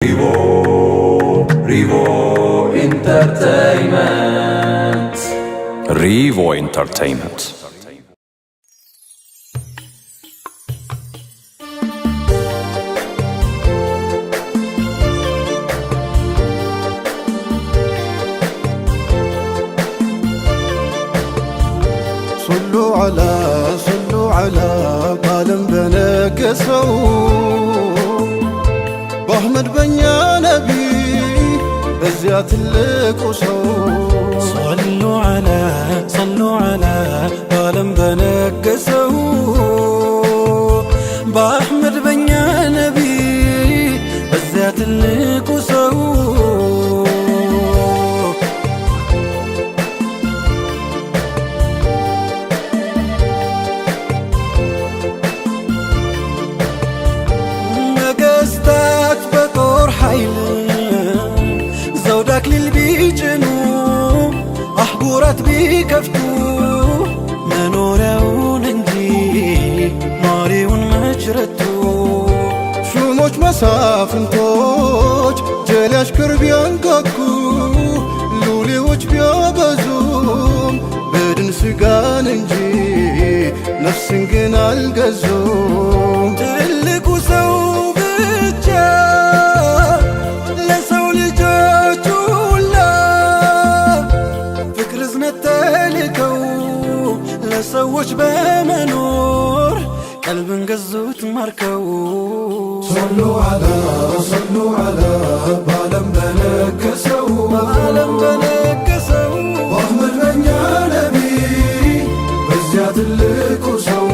Revo Entertainment. Revo Entertainment. صلوا على قالم بنكسو بأحمد بنيا نبي بزيات اللقصو صلوا على قالم بنكسو بأحمد بنيا نبي بزيات اللقصو زودك للبيجنو أحبورات بيكفتو منورون انجي ناريون مجرتو شوموش مسافنتوش جلاش كربيان قاكو لوليوش بيابزوم بدن سيقان انجي نفس انقنا القزوم تلقو سو بجا ሰዎች በመኖር ቀልብን ገዙት ማርከው صلوا على بعالم بنكسو بأحمد بنيا نبي بزيات اللقصو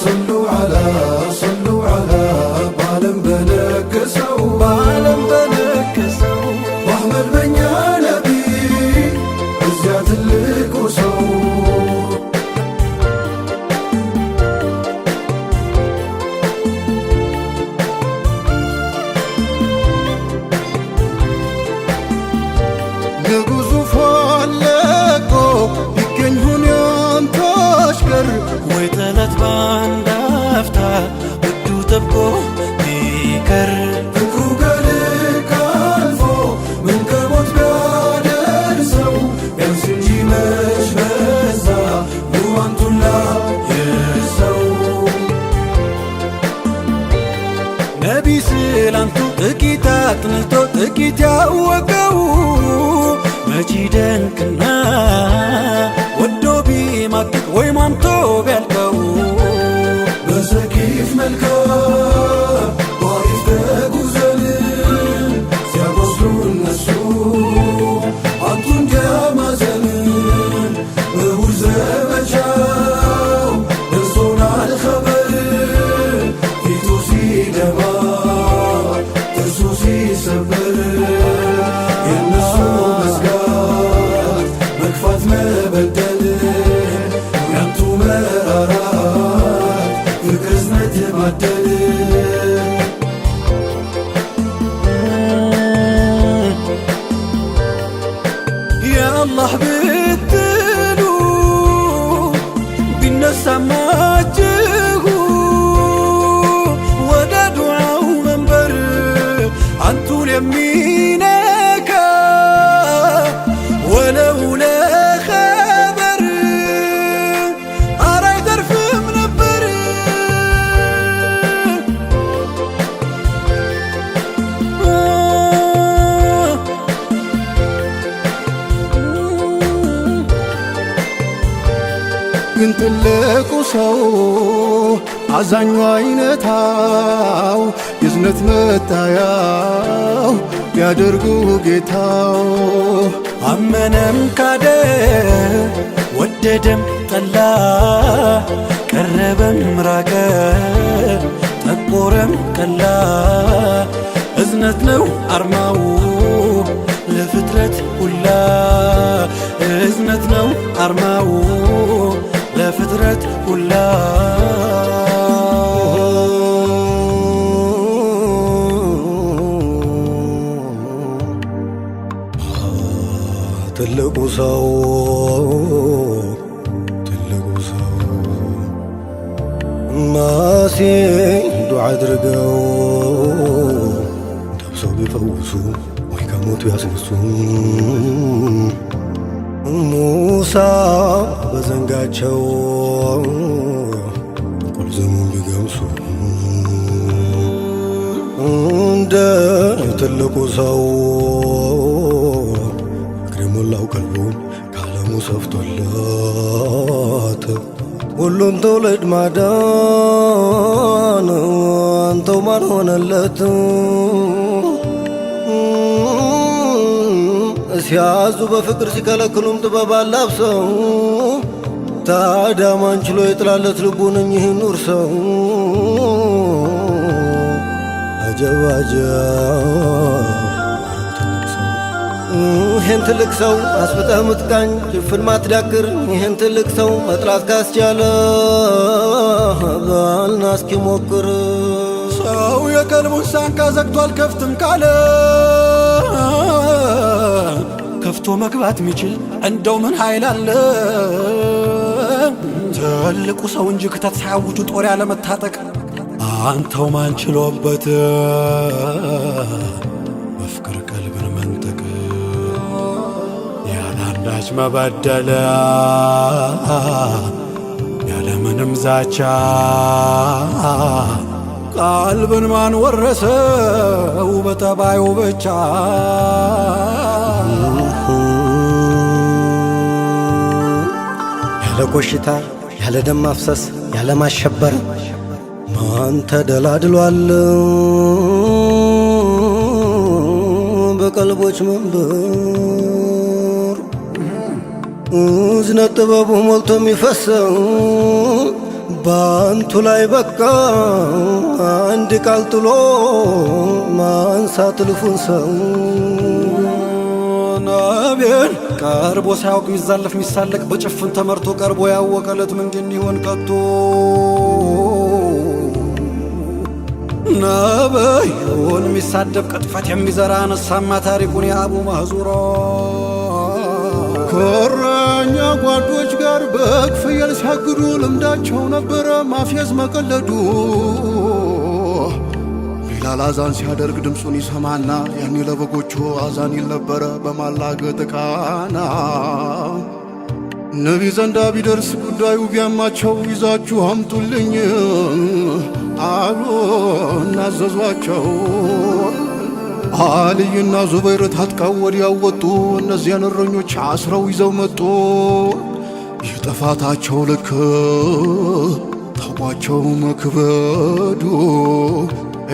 صلوا على بعالم بنكسو بأحمد بنيا نبي بزيات اللقصو ወይተለት ባንዳፍታ ውዱ ጠብቆ ቢከር ፍቅሩ ከልክ አልፎ ምን ከሞት ቢያደርሰው ቢያንስ እንጂ መች በዛ ውዋንቱላ የሰው ነቢ ስላንቱ ጥቂት አጥንቶ ጥቂት ያወቀው መች ደንቅና ወዶ ቢማቅቅ ወይ ማምቶ ቢያልቀው በሰኪፍ መልካ ጧሪፍ ተጉዘን ሲያቆስሉ እነሱ አንቱ እንዲያማዘን በውር ዘመቻው ደርሶናል ኸበር ፊቱ ሲደማ ጥርሱ ሲሰበር የእነሱ መዝጋት መግፋት መበደል ያንቱ መራራት ፍቅር እዝነት ማደል የአላህ ብትሉ ቢነሳማችሁ ወደ ዱዓው መንበር አንቱን የሚነካ ወለው ለኸበር አረ አይተርፍም ነበር ግን ትልቁ ሰው አዛኙ አይነታው የዝነት መታያው ቢያደርጉ ጌታው አመነም ካደ ወደደም ጠላ ቀረበም ራቀ ጠቆረም ቀላ እዝነት ነው አርማው ለፍጥረት ሁላ እዝነት ነው አርማው ለፍጥረት ሁላ ትልቁ ሰው ማሴ ዱዓ አድርገው ሰው ቢፈውሱ ወይ ከሞቱ ያስነሱ ሙሳ በዘንጋቸው ቁልዝሙን ቢገምሱ እንደ ትልቁ ሰው ፍቅር የሞላው ቀልቡን ከዓለሙ ሰፍቶለት ሁሉም ትውልድ ማዳን አንተው ማን ሆነለት? ሲያዙ በፍቅር ሲከለክሉም ጥበብ አላብሰው ታዲያ ማን ችሎ ይጥላለት ልቡን እኚህን ኑር ሰው አጀብ አጀብ ይህን ትልቅ ሰው አስፍተህ ምትቃኝ ጭፍን ማትዳክር ይህን ትልቅ ሰው መጥላት ካስቻለ ባልና እስኪ ሞክር ሰው የቀልቡን ሳንካ ዘግቷል ከፍትም ካለ ከፍቶ መግባት ሚችል እንደው ምን ኃይል አለ? ትልቁ ሰው እንጂ ክተት ሳያውጁ ጦር ያለመታጠቅ አንተው ማን ችሎበት በፍቅር ቀልብን መንጠቅ ያለ አንዳች መበደል ያለምንም ዛቻ ቀልብን ማን ወረሰው በጠባዩ ብቻ? ያለ ኮሽታ ያለ ደም ማፍሰስ ያለ ማሸበር ማን ተደላድሏል በቀልቦች መንበር? እዝነት ጥበቡ ሞልቶ የሚፈሰው ባንቱ ላይ በቃ አንድ ቃል ጥሎ ማንሳት ልፉን ሰው ነቢን ቀርቦ ሳያውቅ ሚዛለፍ ሚሳለቅ በጭፍን ተመርቶ ቀርቦ ያወቀለት ምንድን ይሆን ከቶ? ነብዩን ሚሳደብ ቅጥፈት የሚዘራ አነሳማ ታሪኩን የአቡ ማህዙራ ከእረኛ ጓዶች ጋር በግ ፍየል ሲያግዱ ልምዳቸው ነበረ ማፌዝ መቀለዱ። ቢላል አዛን ሲያደርግ ድምፁን ይሰማና ያኔ ለበጎቹ አዛን ይል ነበረ በማላገጥ ቃና። ነቢ ዘንዳ ቢደርስ ጉዳዩ ቢያማቸው ይዛችሁ አምጡልኝ አሉ እናዘዟቸው። አልይና ዙበይር ታጥቀው ወዲያው ወጡ። እነዚያን እረኞች አስረው ይዘው መጡ። የጥፋታቸው ልክ ታውቋቸው መክበዱ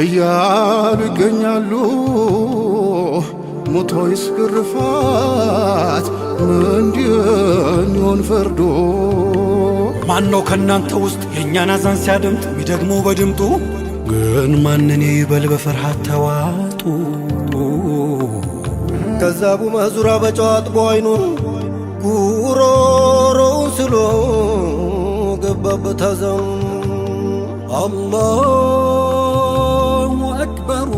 እያሉ ይገኛሉ። ሞቶይስ ግርፋት ምንድን ይሆን ፈርዶ? ማነው ከእናንተ ውስጥ የእኛን አዛን ሲያደምጥ ሚደግሞ በድምጡ? ግን ማንን ይበል በፍርሃት ተዋጡ። ከዛ አቡ መህዙራ በጨዋጥ በአይኑን ጉሮሮውን ስሎ ገባበት አዛኑ። አላሁ አክበር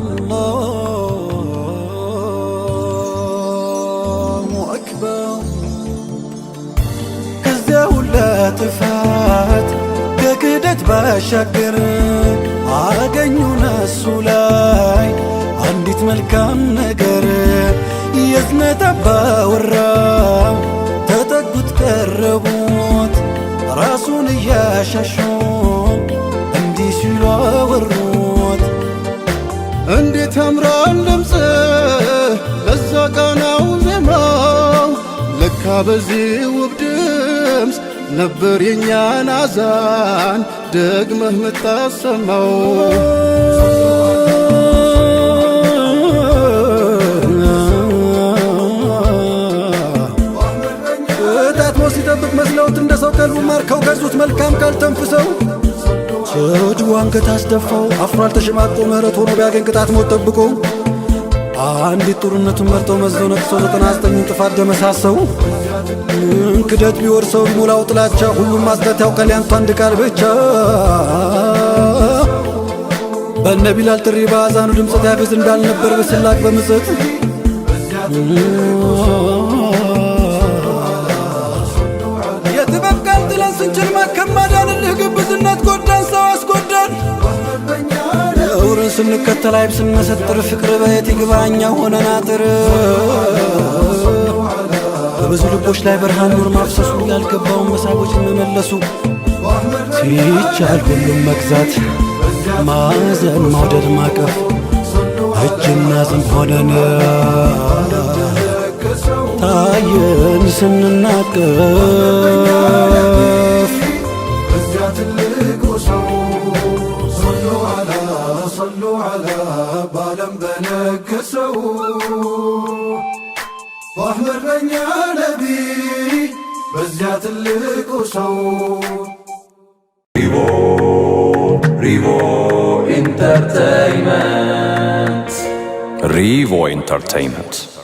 አላሁ አክበር። ከዚያ ሁላ ጥፋት ከክደት ባሻገር አገኙ ነሱ ላይ አንዲት መልካም ነገር። የዝነት አባወራ ተጠጉት ቀረቡት ራሱን እያሻሹ እንዲህ ሲሉ አወሩት። እንዴት ያምራል ድምፅ ለዛ ቃናው ዜማው፣ ለካ በዚህ ውብ ድምፅ ነበር የኛን አዛን ደግመህ ምታሰማው። ታትሞ ሲጠብቅ መስለውት እንደ ሰው ቀልቡ ማርከው ገዙት መልካም ቃል ተንፍሰው። ስድቡ አንገት አስደፋው አፍሯል ተሸማቆ ምህረት ሆኖ ቢያገኝ ቅጣት ሞት ጠብቆ። አንዲት ጦርነቱን መርጠው መዘው ነቅሰው 99 ጥፋት ደመሳሰው። ክደት ቢወርሰው ቢሞላው ጥላቻ ሁሉም ማጽዳት ያውቃል ያንቱ አንድ ቃል ብቻ። በነ ቢላል ጥሪ በአዛኑ ድምፀት ያፌዝ እንዳልነበር በስላቅ በምጸት የጥበብ ቃል ጥለን ስንችል ማከም ማዳንልህ ግብዝነት ጎዳን ሰው አስጎዳን። ነውርን ስንከተል አይብ ስንመሰጥር ፍቅር በየት ይግባኛ ሆነን አጥር በብዙ ልቦች ላይ ብርሃን ኑር ማፍሰሱ ያልገባውን መሳቦች መመለሱ ሲቻል ሁሉም መግዛት ማዘን መውደድ ማቀፍ እጅና ዝም ሆነን ታየን ስንናቀፍ በዚያ ትልቁ ሰው ሰሉ ዐላ በዓለም በነገሰው በአሕመድ በኛ ነቢ በዚያ ትልቁ ሰው Rivo Entertainment. Rivo Entertainment.